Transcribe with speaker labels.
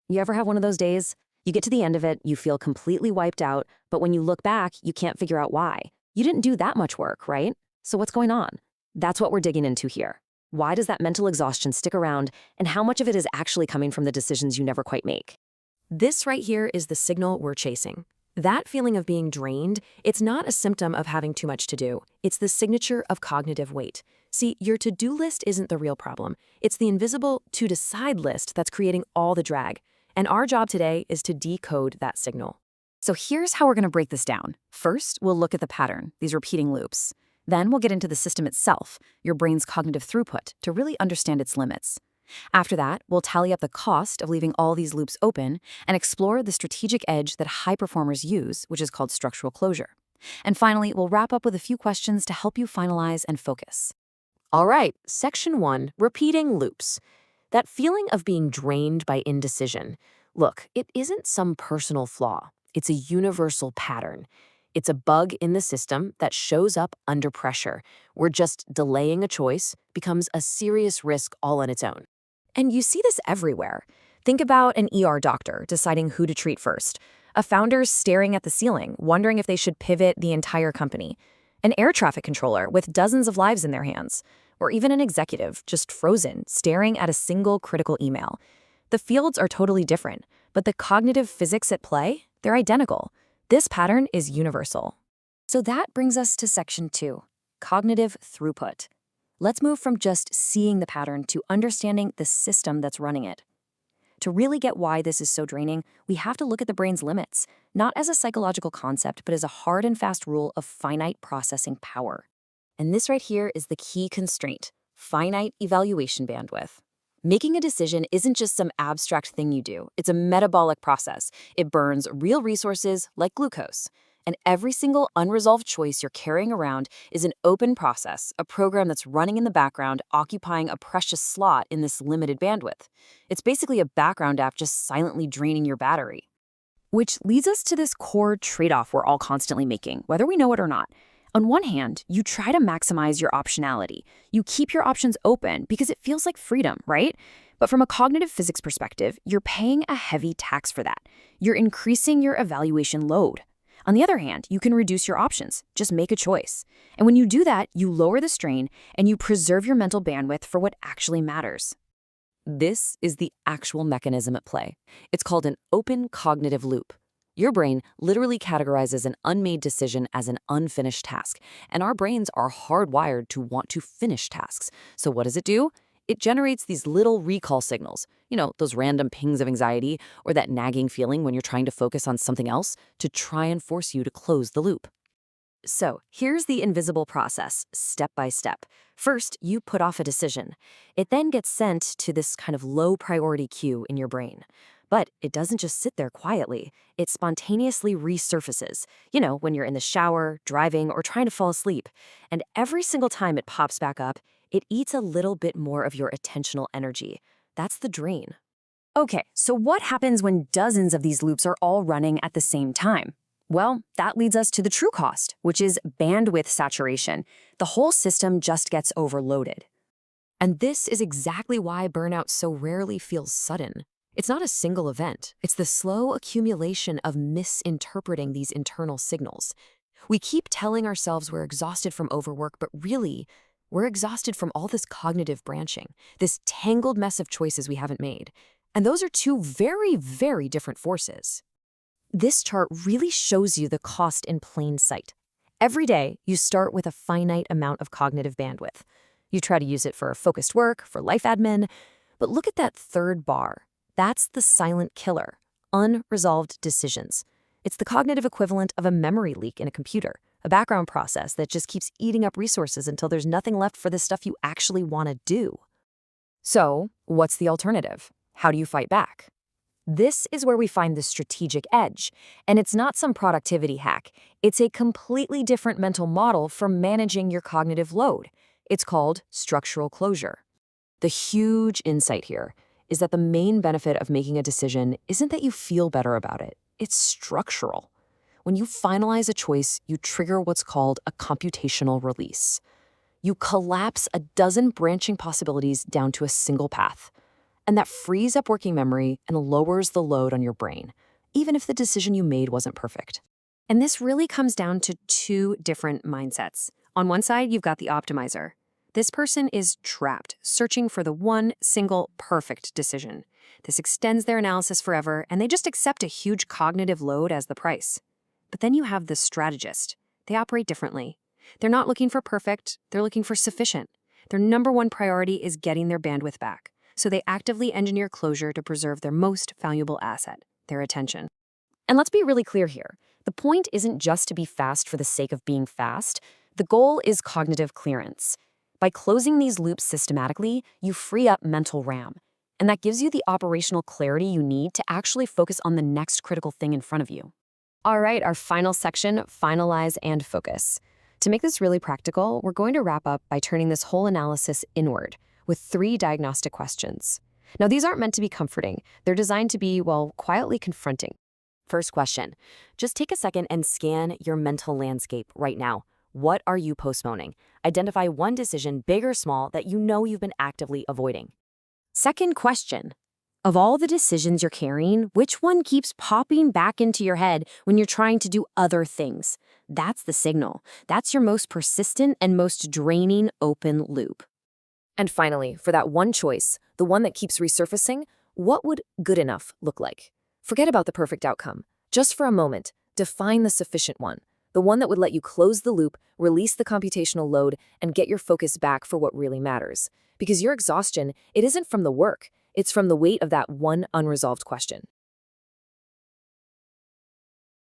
Speaker 1: You ever have one of those days? You get to the end of it, you feel completely wiped out, but when you look back, you can't figure out why. You didn't do that much work, right? So what's going on? That's what we're digging into here. Why does that mental exhaustion stick around, and how much of it is actually coming from the decisions you never quite make?
Speaker 2: This right here is the signal we're chasing. That feeling of being drained, it's not a symptom of having too much to do. It's the signature of cognitive weight. See, your to-do list isn't the real problem. It's the invisible to-decide list that's creating all the drag. And our job today is to decode that signal.
Speaker 1: So here's how we're going to break this down. First, we'll look at the pattern, these repeating loops. Then we'll get into the system itself, your brain's cognitive throughput, to really understand its limits. After that, we'll tally up the cost of leaving all these loops open and explore the strategic edge that high performers use, which is called structural closure. And finally, we'll wrap up with a few questions to help you finalize and focus.
Speaker 2: All right, section 1, repeating loops. That feeling of being drained by indecision. Look, it isn't some personal flaw. It's a universal pattern. It's a bug in the system that shows up under pressure, where just delaying a choice becomes a serious risk all on its own.
Speaker 1: And you see this everywhere. Think about an ER doctor deciding who to treat first, a founder staring at the ceiling, wondering if they should pivot the entire company, an air traffic controller with dozens of lives in their hands, or even an executive just frozen, staring at a single critical email. The fields are totally different, but the cognitive physics at play, they're identical. This pattern is universal. So that brings us to section 2, cognitive throughput. Let's move from just seeing the pattern to understanding the system that's running it. To really get why this is so draining, we have to look at the brain's limits, not as a psychological concept, but as a hard and fast rule of finite processing power. And this right here is the key constraint, finite evaluation bandwidth. Making a decision isn't just some abstract thing you do. It's a metabolic process. It burns real resources like glucose. And every single unresolved choice you're carrying around is an open process, a program that's running in the background, occupying a precious slot in this limited bandwidth. It's basically a background app just silently draining your battery. Which leads us to this core trade-off we're all constantly making, whether we know it or not. On one hand, you try to maximize your optionality. You keep your options open because it feels like freedom, right? But from a cognitive physics perspective, you're paying a heavy tax for that. You're increasing your evaluation load. On the other hand, you can reduce your options. Just make a choice. And when you do that, you lower the strain and you preserve your mental bandwidth for what actually matters. This is the actual mechanism at play. It's called an open cognitive loop. Your brain literally categorizes an unmade decision as an unfinished task, and our brains are hardwired to want to finish tasks. So what does it do? It generates these little recall signals, those random pings of anxiety or that nagging feeling when you're trying to focus on something else to try and force you to close the loop. So here's the invisible process, step by step. First, you put off a decision. It then gets sent to this kind of low priority queue in your brain. But it doesn't just sit there quietly. It spontaneously resurfaces, when you're in the shower, driving, or trying to fall asleep. And every single time it pops back up, it eats a little bit more of your attentional energy. That's the drain. Okay, so what happens when dozens of these loops are all running at the same time? Well, that leads us to the true cost, which is bandwidth saturation. The whole system just gets overloaded. And this is exactly why burnout so rarely feels sudden. It's not a single event. It's the slow accumulation of misinterpreting these internal signals. We keep telling ourselves we're exhausted from overwork, but really, we're exhausted from all this cognitive branching, this tangled mess of choices we haven't made. And those are two very, very different forces. This chart really shows you the cost in plain sight. Every day, you start with a finite amount of cognitive bandwidth. You try to use it for focused work, for life admin, but look at that third bar. That's the silent killer, unresolved decisions. It's the cognitive equivalent of a memory leak in a computer, a background process that just keeps eating up resources until there's nothing left for the stuff you actually want to do. So, what's the alternative? How do you fight back? This is where we find the strategic edge, and it's not some productivity hack. It's a completely different mental model for managing your cognitive load. It's called structural closure. The huge insight here is that the main benefit of making a decision isn't that you feel better about it. It's structural. When you finalize a choice, you trigger what's called a computational release. You collapse a dozen branching possibilities down to a single path. And that frees up working memory and lowers the load on your brain, even if the decision you made wasn't perfect. And this really comes down to two different mindsets. On one side, you've got the optimizer. This person is trapped, searching for the one single perfect decision. This extends their analysis forever, and they just accept a huge cognitive load as the price. But then you have the strategist. They operate differently. They're not looking for perfect, they're looking for sufficient. Their number one priority is getting their bandwidth back, so they actively engineer closure to preserve their most valuable asset, their attention. And let's be really clear here. The point isn't just to be fast for the sake of being fast. The goal is cognitive clearance. By closing these loops systematically, you free up mental RAM, and that gives you the operational clarity you need to actually focus on the next critical thing in front of you. All right, our final section, finalize and focus. To make this really practical, we're going to wrap up by turning this whole analysis inward with 3 diagnostic questions. Now, these aren't meant to be comforting. They're designed to be, well, quietly confronting. First question, just take a second and scan your mental landscape right now. What are you postponing? Identify one decision, big or small, that you know you've been actively avoiding. Second question, of all the decisions you're carrying, which one keeps popping back into your head when you're trying to do other things? That's the signal. That's your most persistent and most draining open loop. And finally, for that one choice, the one that keeps resurfacing, what would good enough look like? Forget about the perfect outcome. Just for a moment, define the sufficient one. The one that would let you close the loop, release the computational load, and get your focus back for what really matters. Because your exhaustion, it isn't from the work, it's from the weight of that one unresolved question.